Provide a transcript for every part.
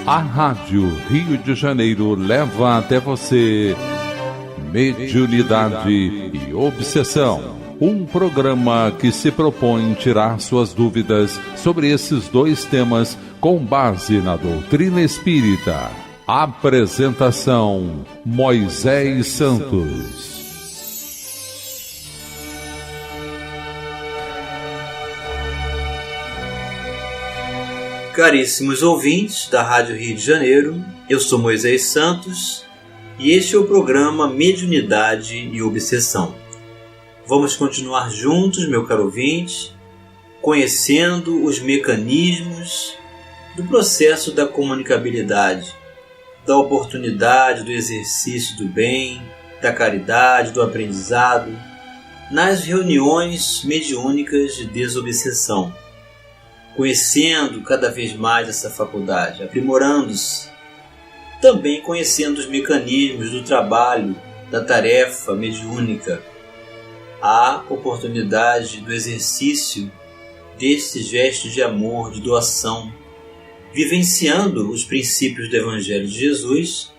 A Rádio Rio de Janeiro leva até você Mediunidade e Obsessão, um programa que se propõe tirar suas dúvidas sobre esses dois temas com base na doutrina espírita. Apresentação: Moisés Santos. Caríssimos ouvintes da Rádio Rio de Janeiro, eu sou Moisés Santos e este é o programa Mediunidade e Obsessão. Vamos continuar juntos, meu caro ouvinte, conhecendo os mecanismos do processo da comunicabilidade, da oportunidade, do exercício do bem, da caridade, do aprendizado, nas reuniões mediúnicas de desobsessão. Conhecendo cada vez mais essa faculdade, aprimorando-se, também conhecendo os mecanismos do trabalho, da tarefa mediúnica, a oportunidade do exercício desse gesto de amor, de doação, vivenciando os princípios do Evangelho de Jesus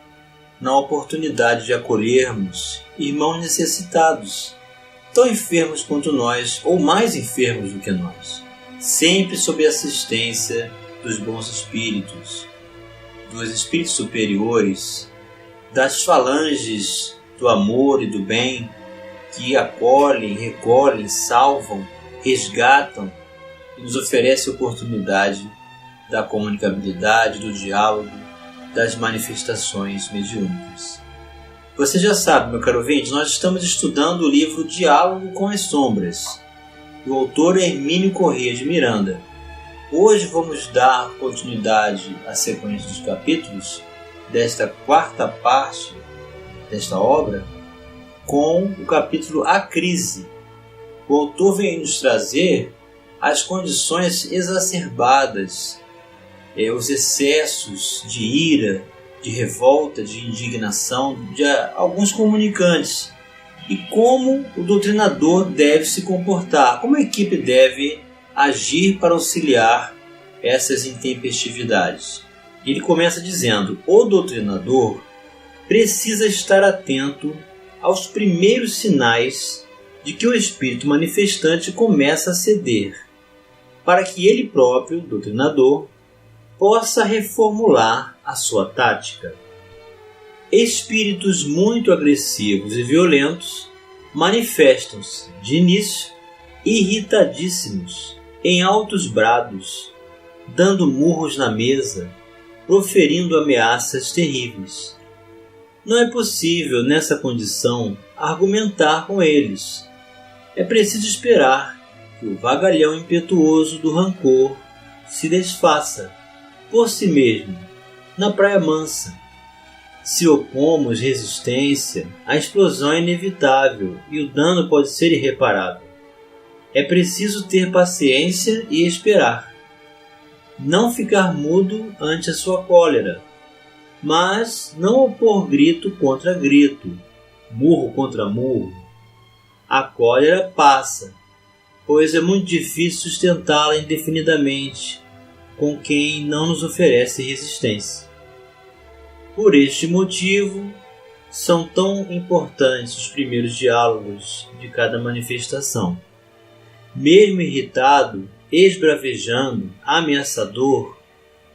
na oportunidade de acolhermos irmãos necessitados, tão enfermos quanto nós ou mais enfermos do que nós. Sempre sob a assistência dos bons espíritos, dos espíritos superiores, das falanges do amor e do bem, que acolhem, recolhem, salvam, resgatam e nos oferecem a oportunidade da comunicabilidade, do diálogo, das manifestações mediúnicas. Você já sabe, meu caro ouvinte, nós estamos estudando o livro Diálogo com as Sombras, do autor Hermínio Corrêa de Miranda. Hoje vamos dar continuidade à sequência dos capítulos desta quarta parte desta obra com o capítulo A Crise. O autor vem nos trazer as condições exacerbadas, os excessos de ira, de revolta, de indignação de alguns comunicantes, e como o doutrinador deve se comportar, como a equipe deve agir para auxiliar essas intempestividades. Ele começa dizendo: o doutrinador precisa estar atento aos primeiros sinais de que o espírito manifestante começa a ceder, para que ele próprio, doutrinador, possa reformular a sua tática. Espíritos muito agressivos e violentos manifestam-se, de início, irritadíssimos, em altos brados, dando murros na mesa, proferindo ameaças terríveis. Não é possível, nessa condição, argumentar com eles. É preciso esperar que o vagalhão impetuoso do rancor se desfaça, por si mesmo, na praia mansa. Se opomos resistência, a explosão é inevitável e o dano pode ser irreparável. É preciso ter paciência e esperar. Não ficar mudo ante a sua cólera, mas não opor grito contra grito, murro contra murro. A cólera passa, pois é muito difícil sustentá-la indefinidamente com quem não nos oferece resistência. Por este motivo, são tão importantes os primeiros diálogos de cada manifestação. Mesmo irritado, esbravejando, ameaçador,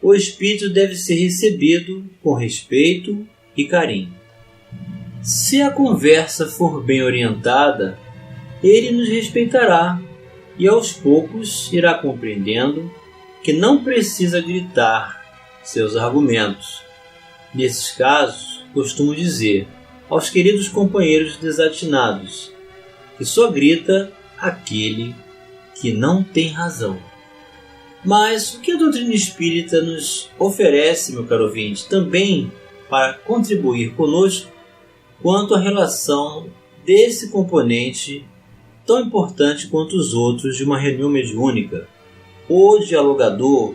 o espírito deve ser recebido com respeito e carinho. Se a conversa for bem orientada, ele nos respeitará e aos poucos irá compreendendo que não precisa gritar seus argumentos. Nesses casos, costumo dizer aos queridos companheiros desatinados que só grita aquele que não tem razão. Mas o que a doutrina espírita nos oferece, meu caro ouvinte, também para contribuir conosco quanto à relação desse componente tão importante quanto os outros de uma reunião mediúnica, o dialogador,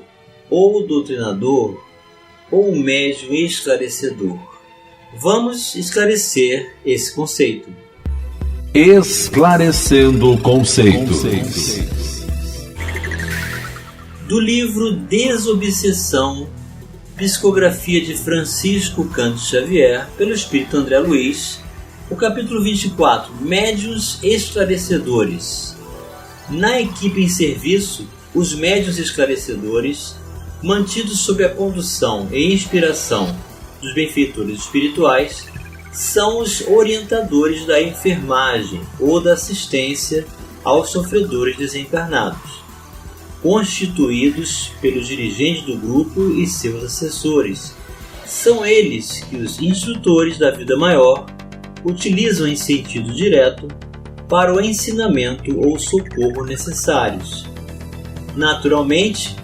ou o doutrinador, ou o médium esclarecedor. Vamos esclarecer esse conceito. Esclarecendo conceitos. Do livro Desobsessão, Psicografia de Francisco Cândido Xavier, pelo Espírito André Luiz, o capítulo 24, Médiuns Esclarecedores. Na equipe em serviço, os médiuns esclarecedores, mantidos sob a condução e inspiração dos benfeitores espirituais, são os orientadores da enfermagem ou da assistência aos sofredores desencarnados, constituídos pelos dirigentes do grupo e seus assessores. São eles que os instrutores da vida maior utilizam em sentido direto para o ensinamento ou socorro necessários. Naturalmente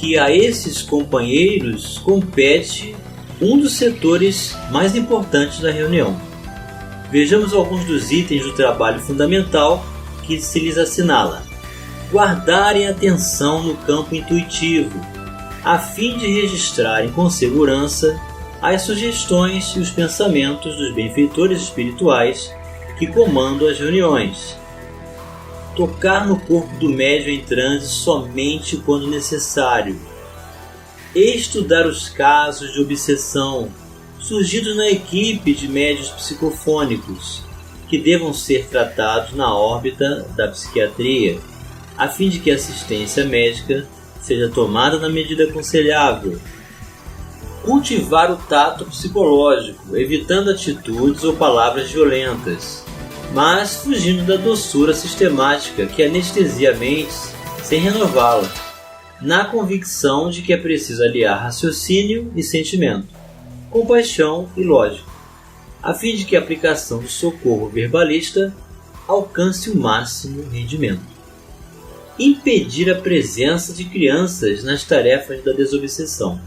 que a esses companheiros compete um dos setores mais importantes da reunião. Vejamos alguns dos itens do trabalho fundamental que se lhes assinala. Guardarem atenção no campo intuitivo, a fim de registrarem com segurança as sugestões e os pensamentos dos benfeitores espirituais que comandam as reuniões. Tocar no corpo do médium em transe somente quando necessário. Estudar os casos de obsessão surgidos na equipe de médiuns psicofônicos, que devam ser tratados na órbita da psiquiatria, a fim de que a assistência médica seja tomada na medida aconselhável. Cultivar o tato psicológico, evitando atitudes ou palavras violentas, mas fugindo da doçura sistemática que anestesia a mente sem renová-la, na convicção de que é preciso aliar raciocínio e sentimento, compaixão e lógica, a fim de que a aplicação do socorro verbalista alcance o máximo rendimento. Impedir a presença de crianças nas tarefas da desobsessão.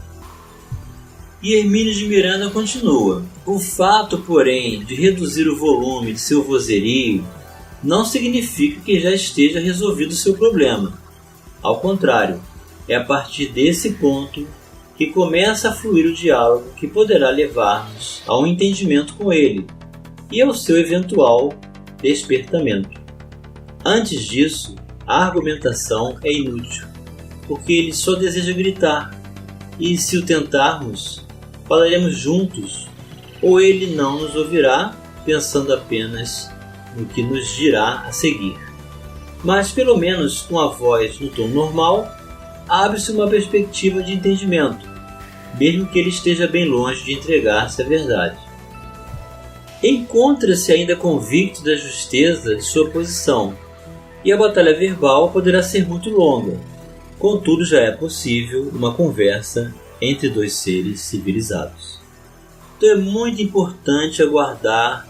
E Hermínio de Miranda continua: o fato, porém, de reduzir o volume de seu vozerio não significa que já esteja resolvido o seu problema. Ao contrário, é a partir desse ponto que começa a fluir o diálogo que poderá levar-nos a um entendimento com ele e ao seu eventual despertamento. Antes disso, a argumentação é inútil, porque ele só deseja gritar, e se o tentarmos, falaremos juntos, ou ele não nos ouvirá, pensando apenas no que nos dirá a seguir. Mas, pelo menos com a voz no tom normal, abre-se uma perspectiva de entendimento, mesmo que ele esteja bem longe de entregar-se à verdade. Encontra-se ainda convicto da justeza de sua posição, e a batalha verbal poderá ser muito longa. Contudo, já é possível uma conversa entre dois seres civilizados. Então é muito importante aguardar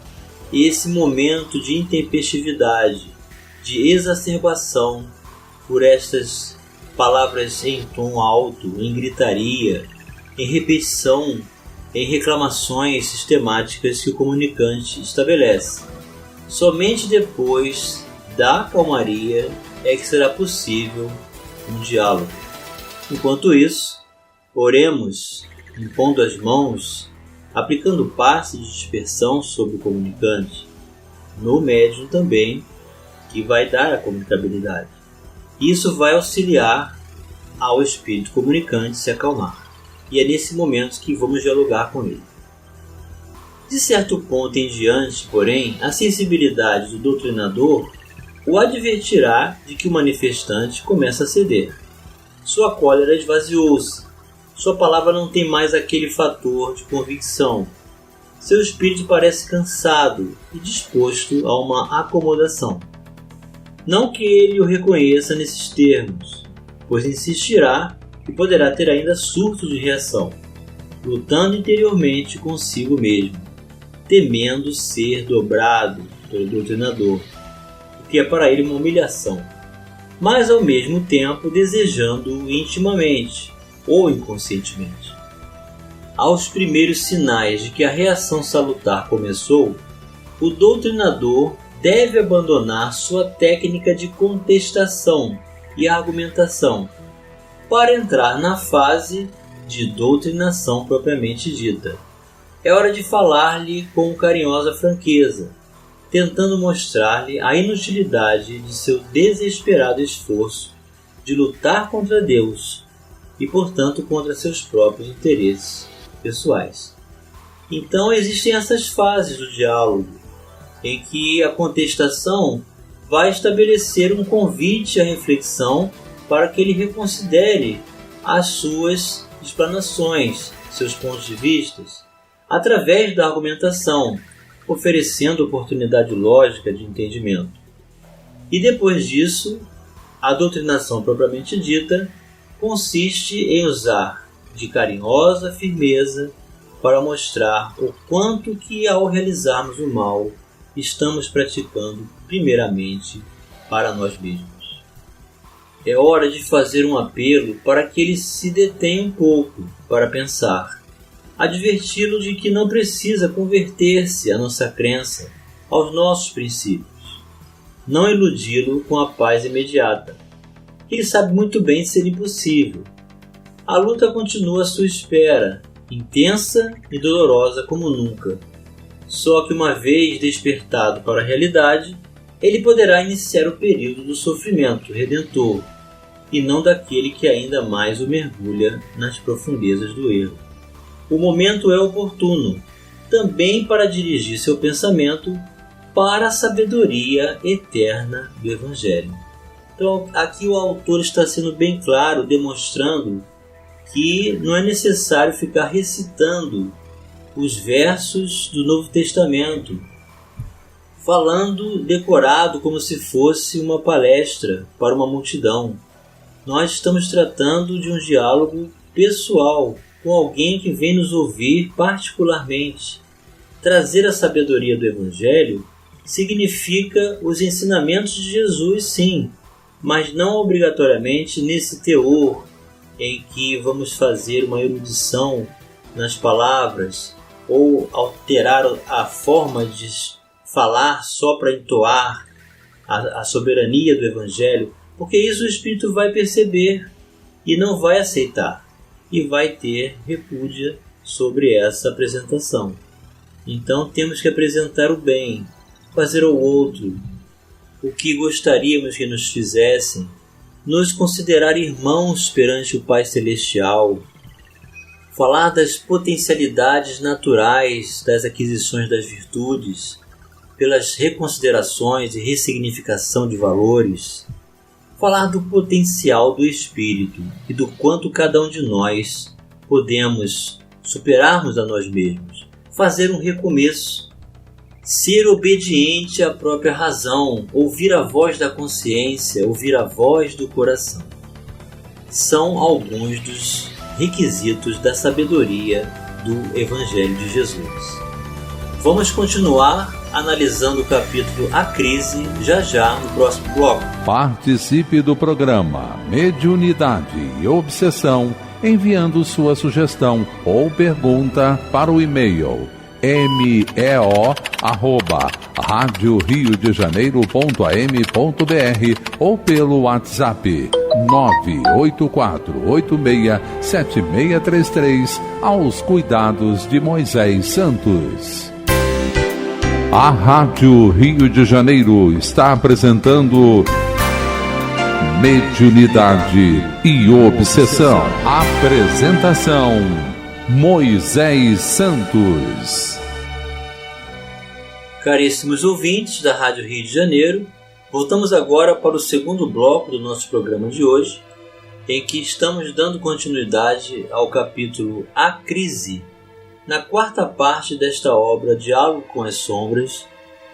esse momento de intempestividade, de exacerbação por estas palavras em tom alto, em gritaria, em repetição, em reclamações sistemáticas que o comunicante estabelece. Somente depois da calmaria é que será possível um diálogo. Enquanto isso, oremos, impondo as mãos, aplicando passe de dispersão sobre o comunicante, no médium também, que vai dar a comunicabilidade. Isso vai auxiliar ao espírito comunicante se acalmar, e é nesse momento que vamos dialogar com ele. De certo ponto em diante, porém, a sensibilidade do doutrinador o advertirá de que o manifestante começa a ceder. Sua cólera esvaziou-se. Sua palavra não tem mais aquele fator de convicção. Seu espírito parece cansado e disposto a uma acomodação. Não que ele o reconheça nesses termos, pois insistirá e poderá ter ainda surtos de reação, lutando interiormente consigo mesmo, temendo ser dobrado pelo doutrinador, que é para ele uma humilhação, mas ao mesmo tempo desejando-o intimamente ou inconscientemente. Aos primeiros sinais de que a reação salutar começou, o doutrinador deve abandonar sua técnica de contestação e argumentação para entrar na fase de doutrinação propriamente dita. É hora de falar-lhe com carinhosa franqueza, tentando mostrar-lhe a inutilidade de seu desesperado esforço de lutar contra Deus, e, portanto, contra seus próprios interesses pessoais. Então existem essas fases do diálogo, em que a contestação vai estabelecer um convite à reflexão para que ele reconsidere as suas explanações, seus pontos de vista, através da argumentação, oferecendo oportunidade lógica de entendimento. E depois disso, a doutrinação propriamente dita consiste em usar de carinhosa firmeza para mostrar o quanto que, ao realizarmos o mal, estamos praticando primeiramente para nós mesmos. É hora de fazer um apelo para que ele se detenha um pouco para pensar, adverti-lo de que não precisa converter-se à nossa crença, aos nossos princípios, não iludi-lo com a paz imediata. Ele sabe muito bem ser impossível. A luta continua à sua espera, intensa e dolorosa como nunca. Só que uma vez despertado para a realidade, ele poderá iniciar o período do sofrimento redentor, e não daquele que ainda mais o mergulha nas profundezas do erro. O momento é oportuno, também para dirigir seu pensamento para a sabedoria eterna do Evangelho. Então, aqui o autor está sendo bem claro, demonstrando que não é necessário ficar recitando os versos do Novo Testamento, falando decorado como se fosse uma palestra para uma multidão. Nós estamos tratando de um diálogo pessoal com alguém que vem nos ouvir particularmente. Trazer a sabedoria do Evangelho significa os ensinamentos de Jesus, sim, mas não obrigatoriamente nesse teor em que vamos fazer uma erudição nas palavras ou alterar a forma de falar só para entoar a soberania do Evangelho, porque isso o Espírito vai perceber e não vai aceitar, e vai ter repúdia sobre essa apresentação. Então temos que apresentar o bem, fazer ao outro o que gostaríamos que nos fizessem, nos considerar irmãos perante o Pai Celestial, falar das potencialidades naturais das aquisições das virtudes, pelas reconsiderações e ressignificação de valores, falar do potencial do Espírito e do quanto cada um de nós podemos superarmos a nós mesmos, fazer um recomeço, ser obediente à própria razão, ouvir a voz da consciência, ouvir a voz do coração. São alguns dos requisitos da sabedoria do Evangelho de Jesus. Vamos continuar analisando o capítulo A Crise já no próximo bloco. Participe do programa Mediunidade e Obsessão enviando sua sugestão ou pergunta para o e-mail meo@radioriodejaneiro.am.br ou pelo WhatsApp 984867633 aos cuidados de Moisés Santos. A Rádio Rio de Janeiro está apresentando Mediunidade e Obsessão. Apresentação Moisés Santos. Caríssimos ouvintes da Rádio Rio de Janeiro, voltamos agora para o segundo bloco do nosso programa de hoje, em que estamos dando continuidade ao capítulo A Crise, na quarta parte desta obra Diálogo com as Sombras,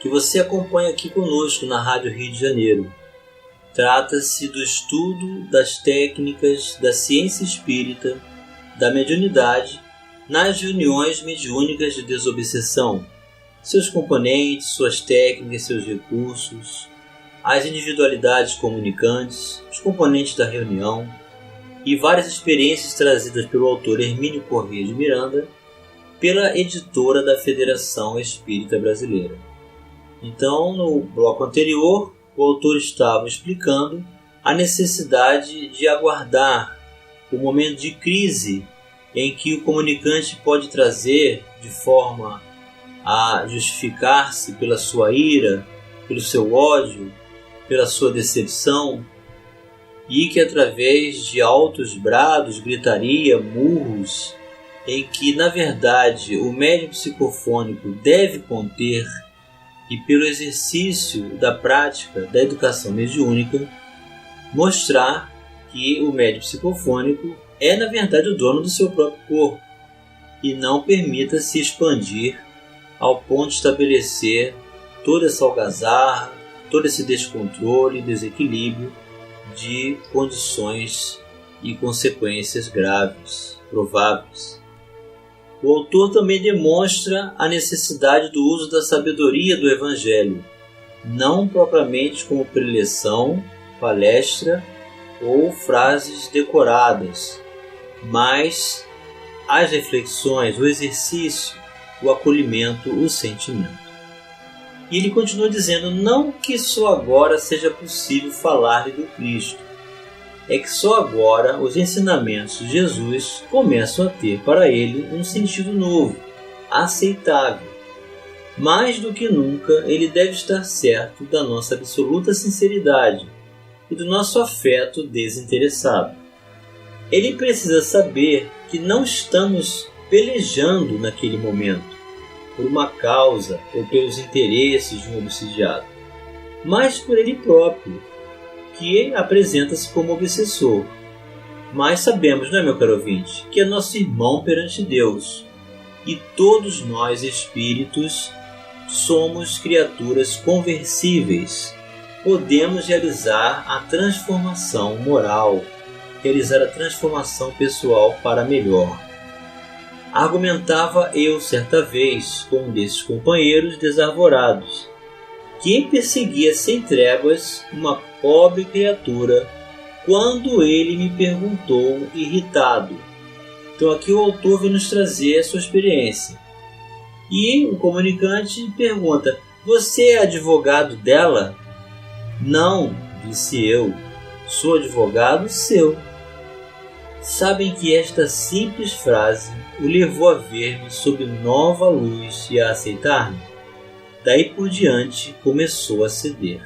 que você acompanha aqui conosco na Rádio Rio de Janeiro. Trata-se do estudo das técnicas da ciência espírita, da mediunidade, nas reuniões mediúnicas de desobsessão, seus componentes, suas técnicas, seus recursos, as individualidades comunicantes, os componentes da reunião e várias experiências trazidas pelo autor Hermínio Corrêa de Miranda, pela editora da Federação Espírita Brasileira. Então, no bloco anterior, o autor estava explicando a necessidade de aguardar o momento de crise em que o comunicante pode trazer de forma a justificar-se pela sua ira, pelo seu ódio, pela sua decepção. e que através de altos brados, gritaria, murros, em que na verdade o médium psicofônico deve conter, e pelo exercício da prática da educação mediúnica, mostrar que o médium psicofônico é na verdade o dono do seu próprio corpo e não permita se expandir ao ponto de estabelecer toda essa algazarra, todo esse descontrole e desequilíbrio de condições e consequências graves, prováveis. O autor também demonstra a necessidade do uso da sabedoria do Evangelho, não propriamente como preleção, palestra ou frases decoradas, mas as reflexões, o exercício, o acolhimento, o sentimento. E ele continua dizendo, não que só agora seja possível falar do Cristo, é que só agora os ensinamentos de Jesus começam a ter para ele um sentido novo, aceitável. Mais do que nunca, ele deve estar certo da nossa absoluta sinceridade e do nosso afeto desinteressado. Ele precisa saber que não estamos pelejando naquele momento por uma causa ou pelos interesses de um obsidiado, mas por ele próprio, que apresenta-se como obsessor. Mas sabemos, não é, meu caro ouvinte, que é nosso irmão perante Deus, e todos nós, espíritos, somos criaturas conversíveis. Podemos realizar a transformação moral, realizar a transformação pessoal para melhor. Argumentava eu certa vez com um desses companheiros desarvorados, que perseguia sem tréguas uma pobre criatura, quando ele me perguntou, irritado. Então aqui o autor vem nos trazer a sua experiência. E o comunicante pergunta, você é advogado dela? Não, disse eu, sou advogado seu. Sabem que esta simples frase o levou a ver-me sob nova luz e a aceitar-me? Daí por diante começou a ceder.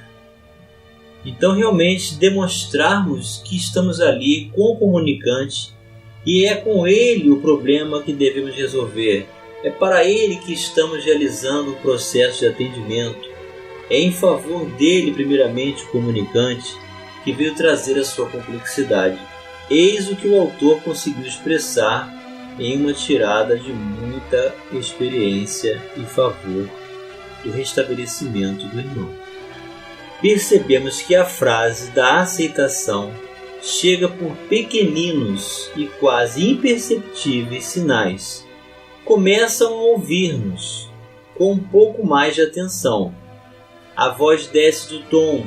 Então realmente demonstrarmos que estamos ali com o comunicante e é com ele o problema que devemos resolver. É para ele que estamos realizando o processo de atendimento. É em favor dele primeiramente o comunicante que veio trazer a sua complexidade. Eis o que o autor conseguiu expressar em uma tirada de muita experiência em favor do restabelecimento do irmão. Percebemos que a frase da aceitação chega por pequeninos e quase imperceptíveis sinais. Começam a ouvir-nos com um pouco mais de atenção. A voz desce do tom,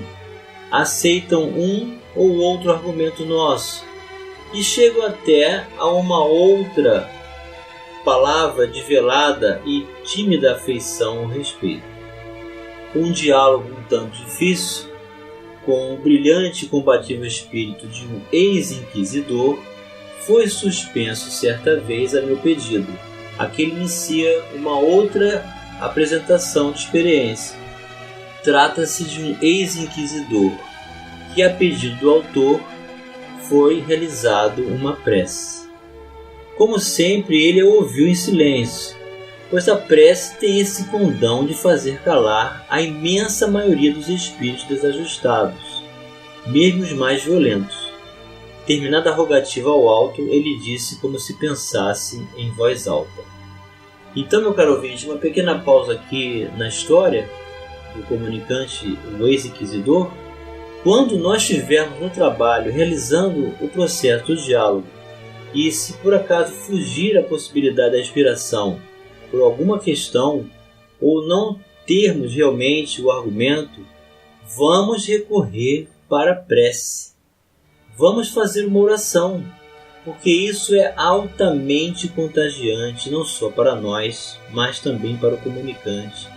aceitam um ou outro argumento nosso e chegam até a uma outra palavra de velada e tímida afeição ao respeito. Um diálogo um tanto difícil, com o brilhante e combativo espírito de um ex-inquisidor, foi suspenso certa vez a meu pedido. Aqui ele inicia uma outra apresentação de experiência. Trata-se de um ex-inquisidor, que a pedido do autor foi realizado uma prece. Como sempre, ele a ouviu em silêncio, pois a prece tem esse condão de fazer calar a imensa maioria dos espíritos desajustados, mesmo os mais violentos. Terminada a rogativa ao alto, ele disse como se pensasse em voz alta. Então, meu caro ouvinte, uma pequena pausa aqui na história do comunicante, o ex-inquisidor. Quando nós estivermos no trabalho realizando o processo do diálogo e se por acaso fugir a possibilidade da inspiração por alguma questão ou não termos realmente o argumento, vamos recorrer para a prece. Vamos fazer uma oração, porque isso é altamente contagiante, não só para nós, mas também para o comunicante,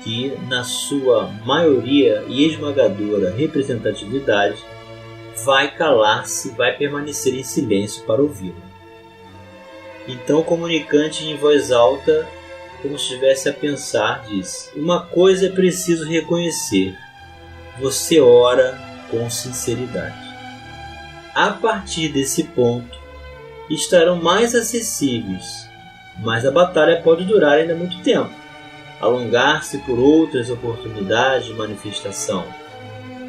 que na sua maioria e esmagadora representatividade vai calar-se, vai permanecer em silêncio para ouvi-lo. Então o comunicante em voz alta, como se estivesse a pensar, diz: uma coisa é preciso reconhecer, você ora com sinceridade. a partir desse ponto, estarão mais acessíveis, mas a batalha pode durar ainda muito tempo, alongar-se por outras oportunidades de manifestação.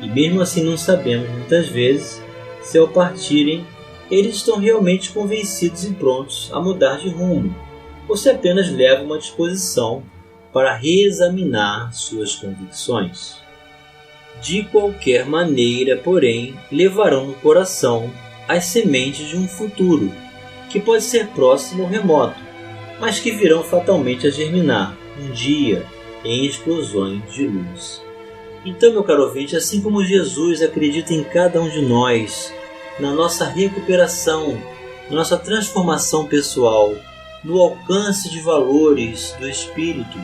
E mesmo assim não sabemos muitas vezes se ao partirem eles estão realmente convencidos e prontos a mudar de rumo, ou se apenas levam uma disposição para reexaminar suas convicções. De qualquer maneira, porém, levarão no coração as sementes de um futuro, que pode ser próximo ou remoto, mas que virão fatalmente a germinar, um dia, em explosões de luz. Então, meu caro ouvinte, assim como Jesus acredita em cada um de nós, na nossa recuperação, na nossa transformação pessoal, no alcance de valores do Espírito,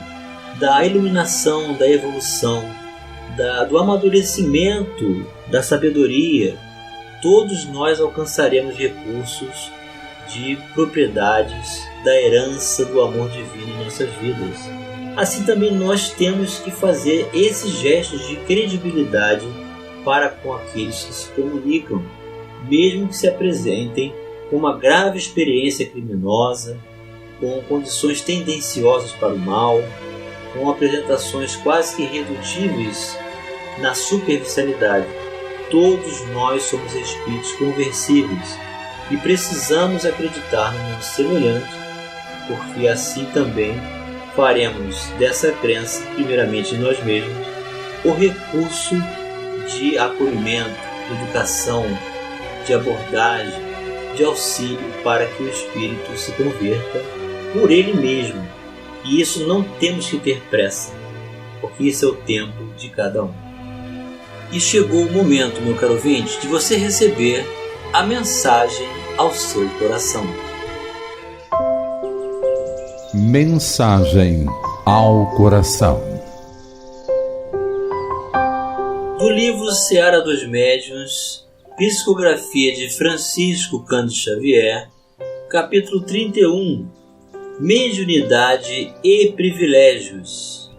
da iluminação, da evolução, do amadurecimento, da sabedoria, todos nós alcançaremos recursos de propriedades da herança do amor divino em nossas vidas. Assim também nós temos que fazer esses gestos de credibilidade para com aqueles que se comunicam, mesmo que se apresentem com uma grave experiência criminosa, com condições tendenciosas para o mal, com apresentações quase que irredutíveis na superficialidade. Todos nós somos espíritos conversíveis e precisamos acreditar no mundo semelhante, porque assim também faremos dessa crença, primeiramente em nós mesmos, o recurso de acolhimento, de educação, de abordagem, de auxílio para que o espírito se converta por ele mesmo. E isso não temos que ter pressa, porque esse é o tempo de cada um. E chegou o momento, meu caro ouvinte, de você receber a mensagem ao seu coração. Mensagem ao coração. Do livro Seara dos Médiuns, Psicografia de Francisco Cândido Xavier, capítulo 31, Mediunidade e Privilégios.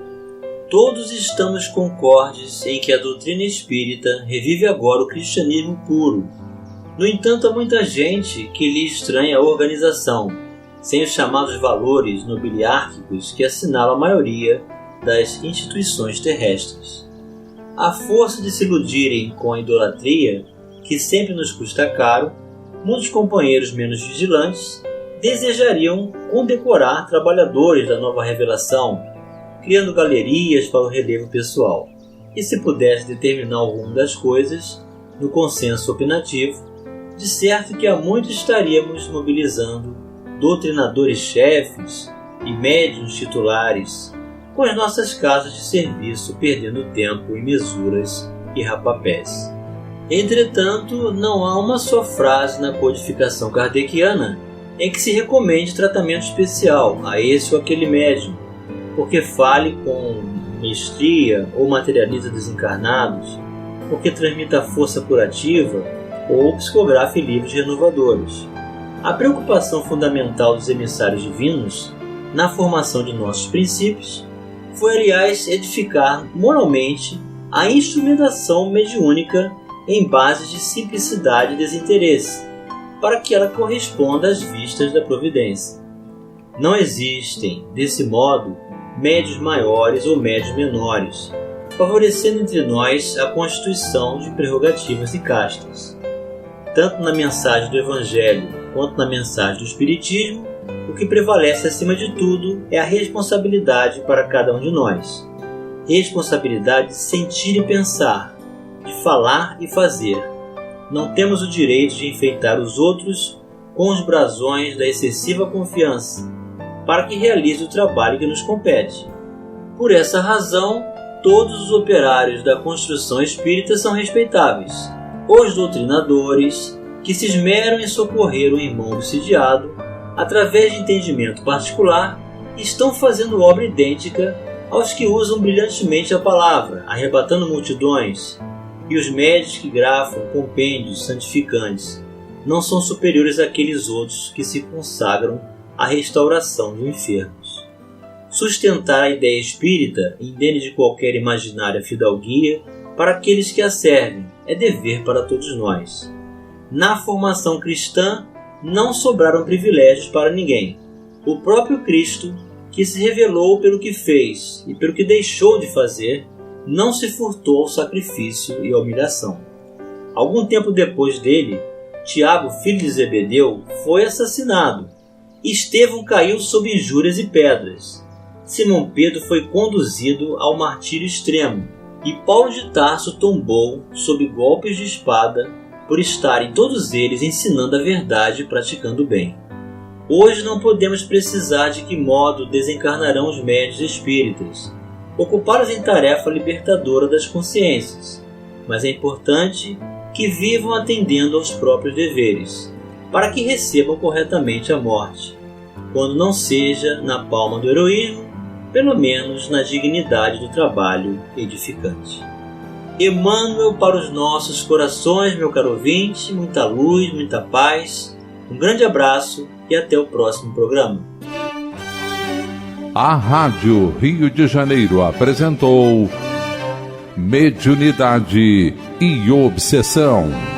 Todos estamos concordes em que a doutrina espírita revive agora o cristianismo puro. No entanto, há muita gente que lhe estranha a organização, sem os chamados valores nobiliárquicos que assinalam a maioria das instituições terrestres. À força de se iludirem com a idolatria, que sempre nos custa caro, muitos companheiros menos vigilantes desejariam condecorar trabalhadores da nova revelação, criando galerias para o relevo pessoal. E se pudesse determinar o rumo das coisas, no consenso opinativo, de certo que há muito estaríamos mobilizando doutrinadores-chefes e médiuns titulares, com as nossas casas de serviço perdendo tempo em mesuras e rapapés. Entretanto, não há uma só frase na codificação kardeciana em que se recomende tratamento especial a esse ou aquele médium, porque fale com mestria ou materializa desencarnados, porque transmita força curativa ou psicografe livros renovadores. A preocupação fundamental dos emissários divinos na formação de nossos princípios foi, aliás, edificar moralmente a instrumentação mediúnica em base de simplicidade e desinteresse, para que ela corresponda às vistas da providência. Não existem, desse modo, médios maiores ou médios menores, favorecendo entre nós a constituição de prerrogativas e castas. Tanto na mensagem do Evangelho quanto na mensagem do Espiritismo, o que prevalece acima de tudo é a responsabilidade para cada um de nós. Responsabilidade de sentir e pensar, de falar e fazer. Não temos o direito de enfeitar os outros com os brasões da excessiva confiança, para que realize o trabalho que nos compete. Por essa razão, todos os operários da construção espírita são respeitáveis. Os doutrinadores, que se esmeram em socorrer o irmão obsidiado, através de entendimento particular, estão fazendo obra idêntica aos que usam brilhantemente a palavra, arrebatando multidões, e os médios que grafam compêndios santificantes não são superiores àqueles outros que se consagram à restauração de enfermos. Sustentar a ideia espírita, indene de qualquer imaginária fidalguia, para aqueles que a servem, é dever para todos nós. Na formação cristã não sobraram privilégios para ninguém. O próprio Cristo, que se revelou pelo que fez e pelo que deixou de fazer, não se furtou ao sacrifício e à humilhação. Algum tempo depois dele, Tiago, filho de Zebedeu, foi assassinado. Estevão caiu sob injúrias e pedras. Simão Pedro foi conduzido ao martírio extremo, e Paulo de Tarso tombou sob golpes de espada por estarem todos eles ensinando a verdade e praticando o bem. Hoje não podemos precisar de que modo desencarnarão os médiuns espíritas, ocupados em tarefa libertadora das consciências, mas é importante que vivam atendendo aos próprios deveres, para que recebam corretamente a morte, quando não seja na palma do heroísmo, pelo menos na dignidade do trabalho edificante. Emmanuel para os nossos corações, meu caro ouvinte, muita luz, muita paz, um grande abraço e até o próximo programa. A Rádio Rio de Janeiro apresentou Mediunidade e Obsessão.